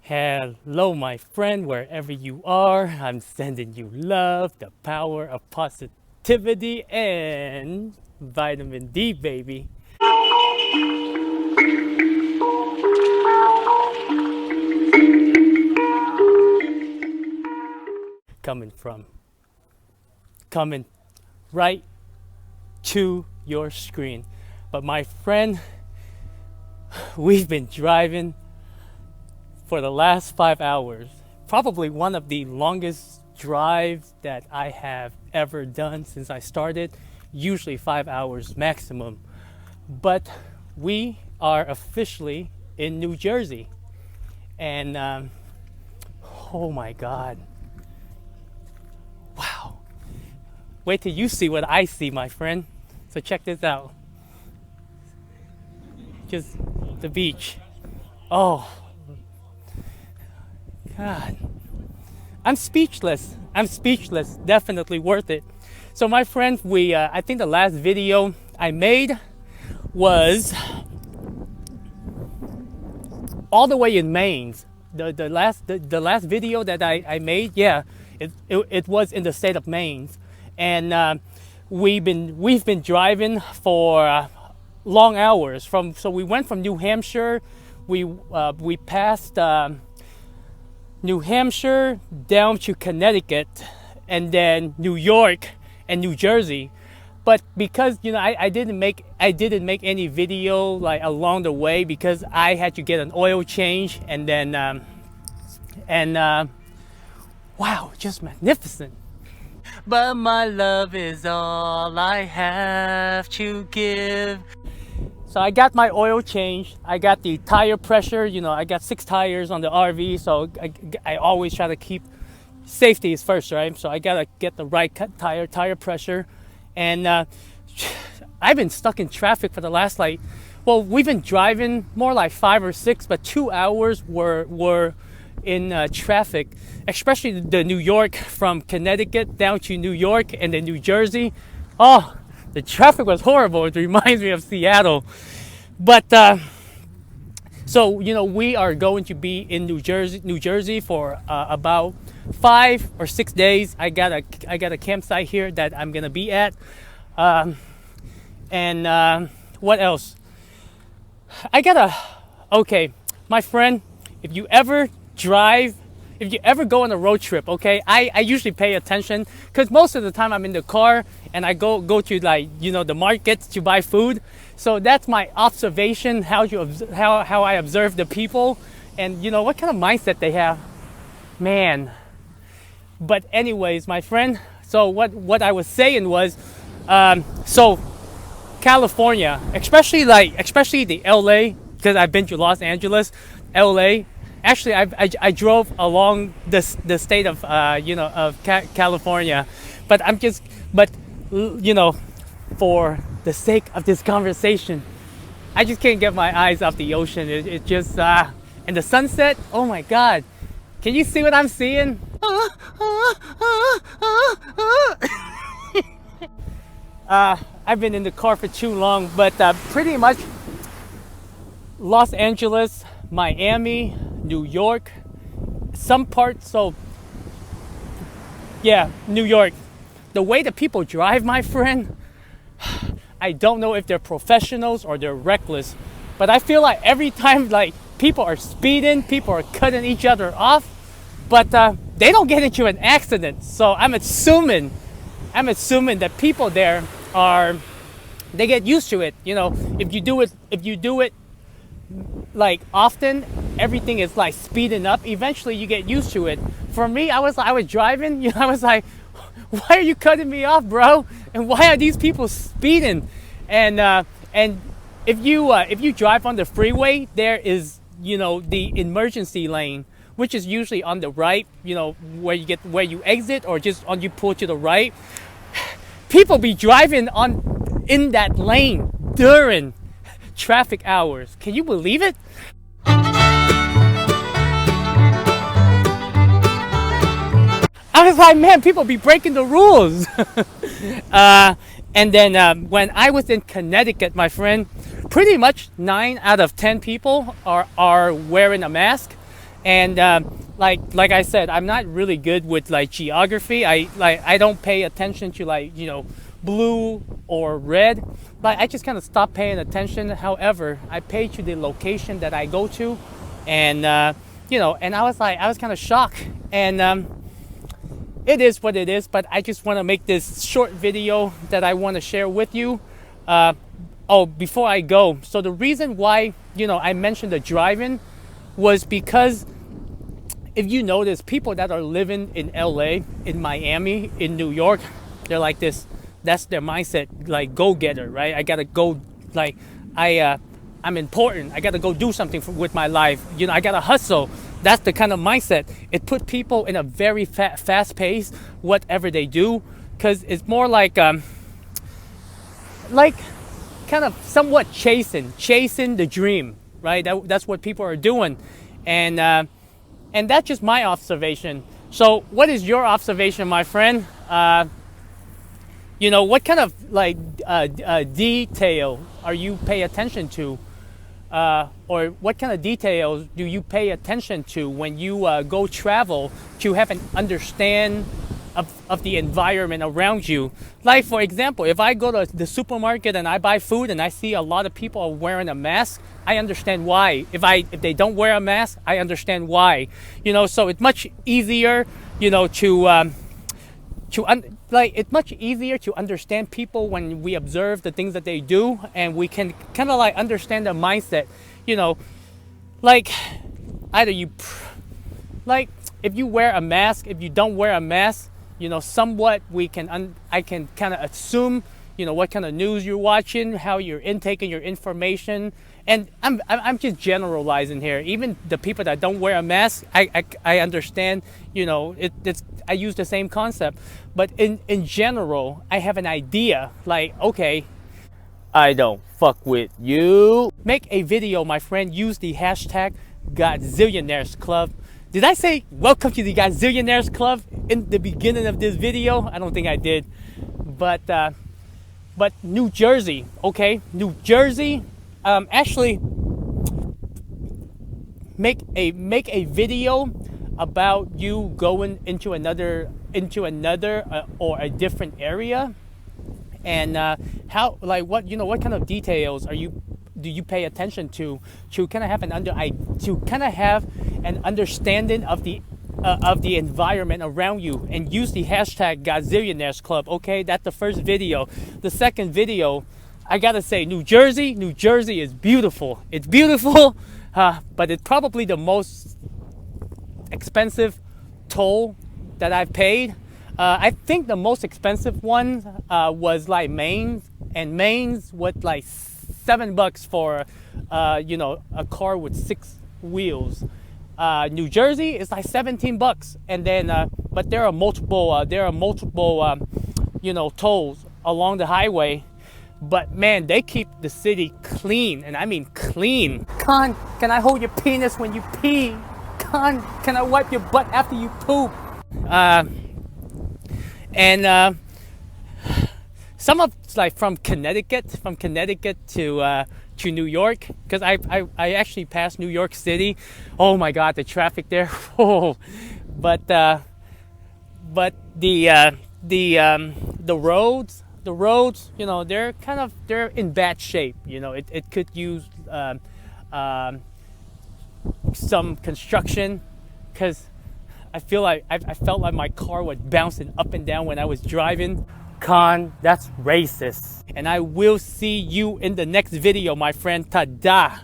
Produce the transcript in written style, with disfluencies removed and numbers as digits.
Hello, my friend, wherever you are. I'm sending you love, the power of positivity, and vitamin D, baby. Coming from, coming right to your screen. But, my friend, we've been driving for the last 5 hours. Probably one of the longest drives that I have ever done since I started. Usually 5 hours maximum. But we are officially in New Jersey. And oh my God. Wow. Wait till you see what I see, my friend. So check this out. Just the beach. Oh, God. I'm speechless. Definitely worth it. So my friend, I think the last video I made was all the way in Maine. The last video that I made, yeah, it was in the state of Maine, and we've been driving for long hours. So we went from New Hampshire, we passed New Hampshire down to Connecticut, and then New York and New Jersey. But because I didn't make any video like along the way, because I had to get an oil change, and then wow, just magnificent. But my love is all I have to give. So I got my oil change. I got the tire pressure. I got 6 tires on the RV, so I always try to keep safety is first, right? So I gotta get the right tire pressure. And I've been stuck in traffic for the last we've been driving more like 5 or 6, but 2 hours were in traffic, especially the New York from Connecticut down to New York and then New Jersey. Oh, the traffic was horrible. It reminds me of Seattle. But so we are going to be in New Jersey for about 5 or 6 days. I got a campsite here that I'm gonna be at, and what else? Okay, my friend, if you ever go on a road trip, okay, I usually pay attention, because most of the time I'm in the car and I go to the markets to buy food. So that's my observation, how I observe the people, and what kind of mindset they have, man. But anyways, my friend, so what I was saying was, so California, especially the LA, because I've been to Los Angeles, LA. Actually, I drove along the state of California, but for the sake of this conversation, I just can't get my eyes off the ocean. It just and the sunset. Oh my God, can you see what I'm seeing? I've been in the car for too long, but pretty much Los Angeles, Miami, New York, some parts. So yeah, New York. The way that people drive, my friend, I don't know if they're professionals or they're reckless, but I feel like every time people are speeding, people are cutting each other off, but they don't get into an accident. So I'm assuming that people there they get used to it. If you do it often, everything is speeding up. Eventually you get used to it. For me, I was driving, I was like, why are you cutting me off, bro? And why are these people speeding? And if you drive on the freeway, there is the emergency lane, which is usually on the right, where you exit, or just you pull to the right. People be driving in that lane during traffic hours. Can you believe it? I was like, man, people be breaking the rules. And then when I was in Connecticut, my friend, pretty much 9 out of 10 people are wearing a mask. And like I said, I'm not really good with like geography. I don't pay attention to like, you know, blue or red. Like I just kind of stopped paying attention. However, I pay to the location that I go to, and you know, and I was kind of shocked. And it is what it is. But I just want to make this short video that I want to share with you. Oh, before I go, so the reason why, you know, I mentioned the driving was because if you notice, people that are living in LA, in Miami, in New York, they're like this. That's their mindset, like go-getter, right? I gotta go, like I'm important. I gotta go do something with my life. You know, I gotta hustle. That's the kind of mindset. It put people in a very fast pace, whatever they do, because it's more like kind of somewhat chasing the dream, right? That's what people are doing, and that's just my observation. So, what is your observation, my friend? You know, what kind of like detail are you pay attention to, or what kind of details do you pay attention to when you go travel to have an understand of the environment around you? Like, for example, if I go to the supermarket and I buy food and I see a lot of people are wearing a mask, I understand why. If they don't wear a mask, I understand why. You know, so it's much easier, you know, it's much easier to understand people when we observe the things that they do, and we can kind of like understand their mindset. You know, like either like if you wear a mask, if you don't wear a mask, you know, somewhat I can kind of assume, you know, what kind of news you're watching, how you're intaking your information, and I'm just generalizing here. Even the people that don't wear a mask, I understand, you know, I use the same concept, but in general, I have an idea. Like, okay, I don't fuck with you. Make a video, my friend. Use the hashtag Godzillionaires Club. Did I say welcome to the Godzillionaires Club in the beginning of this video? I don't think I did. But New Jersey, okay? New Jersey, actually make a video about you going into another or a different area, and how, like, what, you know, what kind of details do you pay attention to kind of have an understanding of the environment around you, and use the hashtag Godzillionaires Club. Okay, that's the first video. The second video, I gotta say, New Jersey is beautiful. It's beautiful, but it's probably the most expensive toll that I've paid. I think the most expensive one was like Maine's, and Maine's was like $7 for you know, a car with 6 wheels. New Jersey is like $17, and then but there are multiple you know, tolls along the highway. But man, they keep the city clean, and I mean clean. Con, can I hold your penis when you pee? Con, can I wipe your butt after you poop? And some of it's like from Connecticut to New York, because I actually passed New York City. Oh my God, the traffic there. Oh, but the roads, you know, they're in bad shape. You know, it could use some construction, because I felt like my car was bouncing up and down when I was driving. Con, that's racist. And I will see you in the next video, my friend. Ta-da.